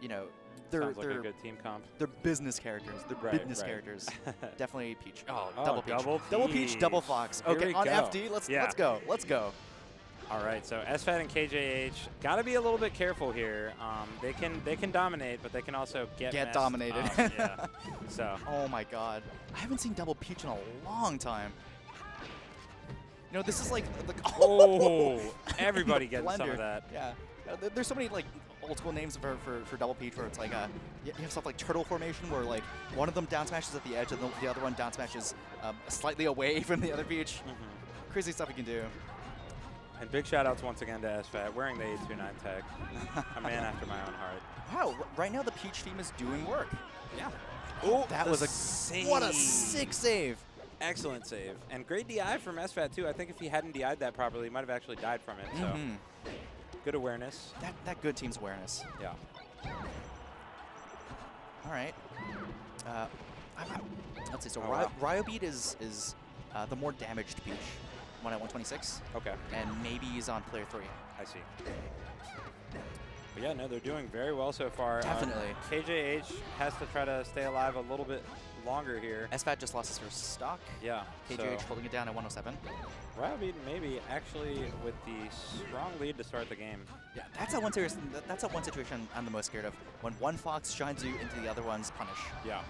you know, they're Sounds like a good team comp. They're business characters. They're business characters. Definitely Peach. Oh, double Peach. Double Peach, double Fox. Here Okay, we on go. FD, let's go. Let's go. All right, so SFAT and KJH got to be a little bit careful here. They can dominate, but they can also get dominated. Yeah. So. Oh my God, I haven't seen double Peach in a long time. You know, this is like the oh, everybody getting some of that. Yeah, there's so many like old school names for double Peach where it's like you have stuff like turtle formation where like one of them down smashes at the edge and the other one down smashes slightly away from the other Peach. Crazy stuff you can do. And big shout outs once again to SFAT, wearing the 829 tag. A man after my own heart. Wow, right now the Peach team is doing work. Yeah. Oh, that was a save. What a sick save. Excellent save. And great DI from SFAT too. I think if he hadn't DI'd that properly, he might have actually died from it. So good awareness. That good team's awareness. Yeah. All right. Let's see. So wow. Ryobeat is the more damaged Peach. One at 126. Okay. And maybe he's on player 3. I see. But yeah, no, they're doing very well so far. Definitely. KJH has to try to stay alive a little bit longer here. SFAT just lost his first stock. Yeah. KJH holding it down at 107. Ryobeat maybe actually with the strong lead to start the game. Yeah, that's one situation I'm the most scared of. When one Fox shines you into the other one's punish. Yeah.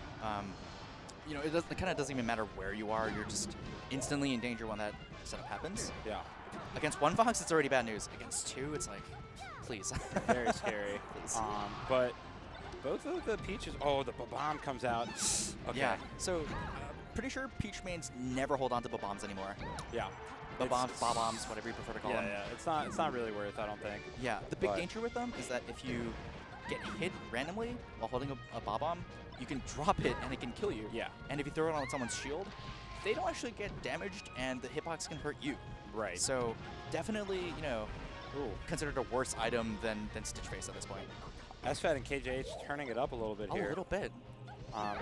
You know, it kind of doesn't even matter where you are. You're just instantly in danger when that setup happens. Yeah. Against one Fox, it's already bad news. Against two, it's like, please. Very scary. Please. But both of the Peaches, oh, the bomb comes out. Okay. Yeah. So, pretty sure Peach mains never hold on to bombs anymore. Yeah. Bombs, bombs, whatever you prefer to call them. Yeah. It's not really worth, I don't think. Yeah. The big danger with them is that if you get hit randomly while holding a bomb, you can drop it and it can kill you. Yeah. And if you throw it on someone's shield, they don't actually get damaged and the hitbox can hurt you. Right. So definitely, you know, considered a worse item than Stitch Face at this point. SFAT and KJH turning it up a little bit here. A little bit.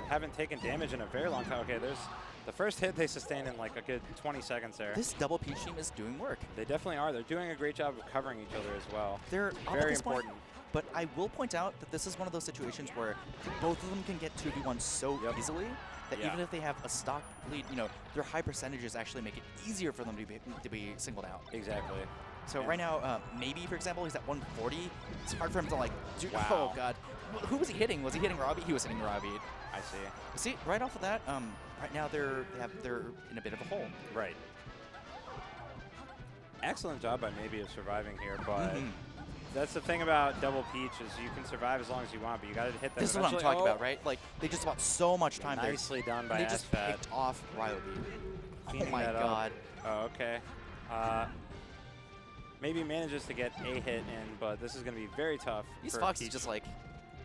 Haven't taken damage in a very long time. Okay, there's the first hit they sustained in like a good 20 seconds there. This double Peach team is doing work. They definitely are. They're doing a great job of covering each other as well. They're very important. But I will point out that this is one of those situations where both of them can get 2v1 so easily that even if they have a stock lead, you know, their high percentages actually make it easier for them to be singled out. Exactly. So right now, MayB, for example, he's at 140. It's hard for him to, like, do. Wow. Oh, God. Who was he hitting? Was he hitting Ryobeat? He was hitting Ryobeat. I see. See, right off of that, right now they're in a bit of a hole. Right. Excellent job by MayB of surviving here, but that's the thing about double Peach is you can survive as long as you want, but you got to hit them. This is what I'm talking about, right? Like, they just bought so much time there. Nicely done by They just SFAT. picked off Ryobeat. Oh, my that God. Oh, okay. MayB manages to get a hit in, but this is going to be very tough. These Foxes just, like,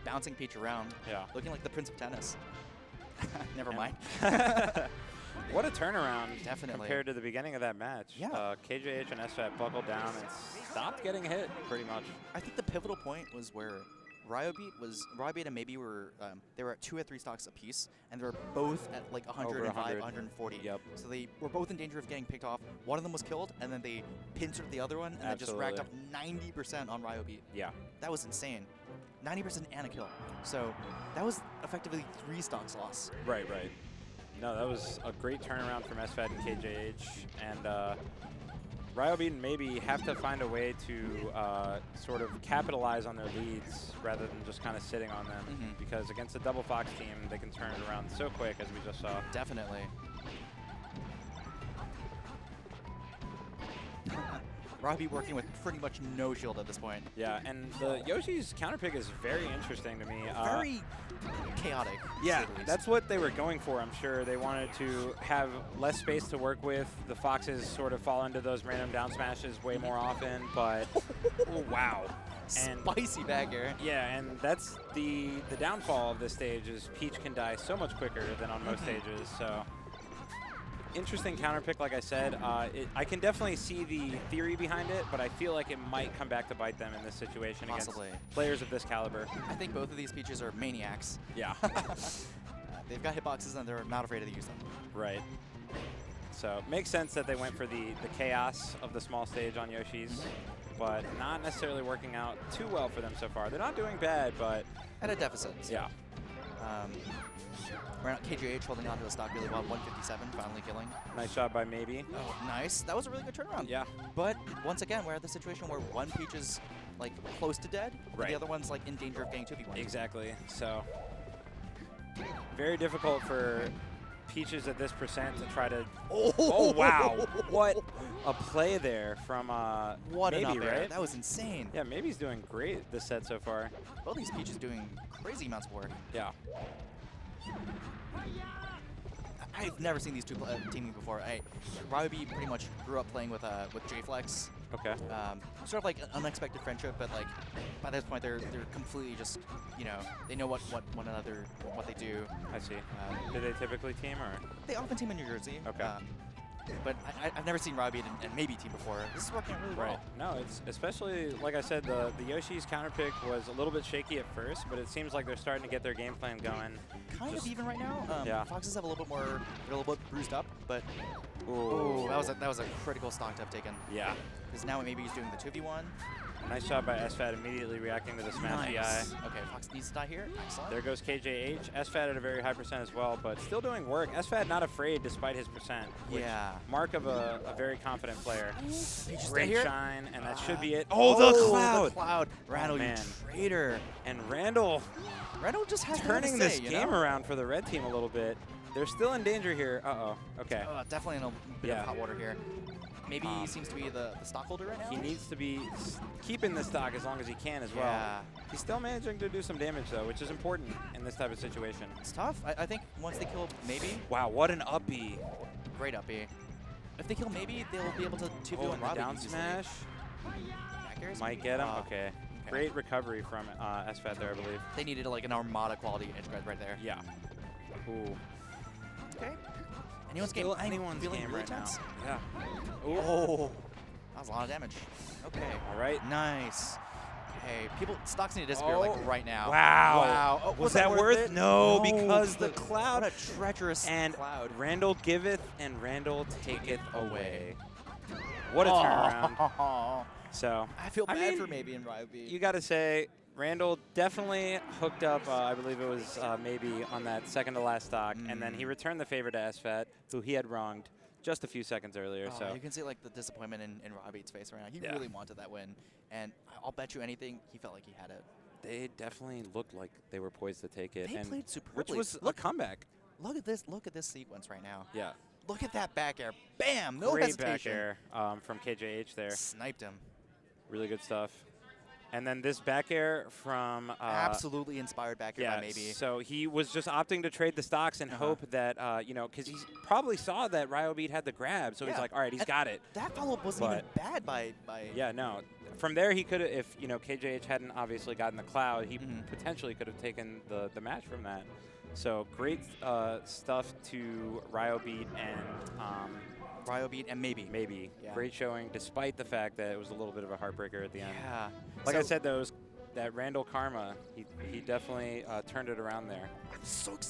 bouncing Peach around. Yeah. Looking like the Prince of Tennis. Never mind. What a turnaround compared to the beginning of that match. Yeah. KJH and SFAT buckled down and stopped getting hit, pretty much. I think the pivotal point was where Ryobeat and MayB were they were at 2 or 3 stocks apiece, and they were both at like 105, 140. Yep. So they were both in danger of getting picked off. One of them was killed, and then they pincered the other one, and then just racked up 90% on Ryobeat. Yeah. That was insane. 90% and a kill. So that was effectively 3 stocks loss. Right. No, that was a great turnaround from SFAT and KJH, and Ryobeat and MayB have to find a way to sort of capitalize on their leads rather than just kind of sitting on them, because against a double Fox team, they can turn it around so quick, as we just saw. Definitely. Ryobeat working with pretty much no shield at this point. Yeah, and the Yoshi's counter pick is very interesting to me. Very chaotic. Yeah, that's what they were going for, I'm sure. They wanted to have less space to work with. The Foxes sort of fall into those random down smashes way more often, but oh, wow. And spicy back air. Yeah, and that's the downfall of this stage is Peach can die so much quicker than on most stages, so. Interesting counter pick, like I said. I can definitely see the theory behind it, but I feel like it might come back to bite them in this situation against players of this caliber. I think both of these Peaches are maniacs. Yeah. They've got hitboxes and they're not afraid to use them. Right. So makes sense that they went for the chaos of the small stage on Yoshi's. but not necessarily working out too well for them so far. They're not doing bad, but At a deficit. So. yeah. Right now, KJH holding on to the stock really well. 157, finally killing. Nice job by MayB. Oh, nice. That was a really good turnaround. Yeah. But once again, we're at the situation where one Peach is like close to dead, Right. and the other one's like in danger of getting 2v1. Exactly. So very difficult for Peaches at this percent to try to. Oh wow! What a play there from What an MayB, up air. right? That was insane. Yeah, MayB's doing great this set so far. Both these Peaches doing crazy amounts of work. Yeah. I've never seen these two teaming before. Ryobeat pretty much grew up playing with J-Flex. Okay. Sort of like an unexpected friendship, but like by this point they're completely just, you know, they know what one another, what they do. I see. Do they typically team or? They often team in New Jersey. Okay. But I've never seen Ryobeat and MayB team before. This is working really well. No, it's especially, like I said, the Yoshi's counter pick was a little bit shaky at first, but it seems like they're starting to get their game plan going. Kind of even right now. Yeah. Foxes have a little bit more, they're a little bit bruised up, but Ooh. that was a critical stock to have taken. Yeah. Because now maybe he's doing the 2v1. Nice job by SFAT immediately reacting to the smash Nice. EI. Okay, Fox needs to die here. Excellent. There goes KJH. SFAT at a very high percent as well, but still doing work. SFAT not afraid despite his percent. Yeah. Mark of a very confident player. Stay Great here. shine, and that should be it. Oh, the cloud! The cloud. Randall, you man. traitor. And Randall Randall just has turning to this say, you game know? around for the red team a little bit. They're still in danger here. Uh-oh. Okay. Definitely in a bit Yeah. of hot water here. Maybe he seems to be the stockholder right now. He needs to be keeping the stock as long as he can as well. Yeah. He's still managing to do some damage, though, which is important in this type of situation. It's tough. I think once they kill MayB, Wow, what an up B. great up B. If they kill MayB, they'll be able to 2v1 Oh, and the Ryobeat down easily. smash. Back airs? Might get him. Oh, Okay. Great recovery from SFAT there, I believe. They needed like an Armada quality edge guard right there. Yeah. Ooh. Okay. Anyone's Still game. anyone's feeling game really right now. tense? Yeah. Oh. That was a lot of damage. Okay. All right. Nice. Okay. Stocks need to disappear like right now. Wow. Wow. Oh, was that worth it? it? No, because the What cloud. a treacherous And cloud. Randall giveth and Randall taketh away. What a turnaround. So I feel I bad mean, for MayB and Ryobeat. you got to say, Randall definitely hooked up, I believe it was MayB on that second to last stock, and then he returned the favor to SFAT, who he had wronged just a few seconds earlier. So you can see like the disappointment in Ryobeat's face right now. He Yeah. really wanted that win, and I'll bet you anything he felt like he had it. they definitely looked like they were poised to take it. They and played superbly. which was Look- a comeback. Look at this! Look at this sequence right now. Yeah. Look at that back air! Bam! No Great hesitation. back air from KJH there. Sniped him. Really good stuff. And then this back air from Absolutely inspired back air by MayB. So he was just opting to trade the stocks and hope that, you know, because he probably saw that Ryobeat had the grab. So he's Yeah. like, all right, he's got it. That follow-up wasn't even bad by. Yeah, no. From there, he could have, if, you know, KJH hadn't obviously gotten the cloud, he potentially could have taken the match from that. So great stuff to Ryobeat and Ryobeat and MayB. Yeah. Great showing, despite the fact that it was a little bit of a heartbreaker at the end. Yeah. Like I said, that Randall karma, he definitely turned it around there. I'm so excited.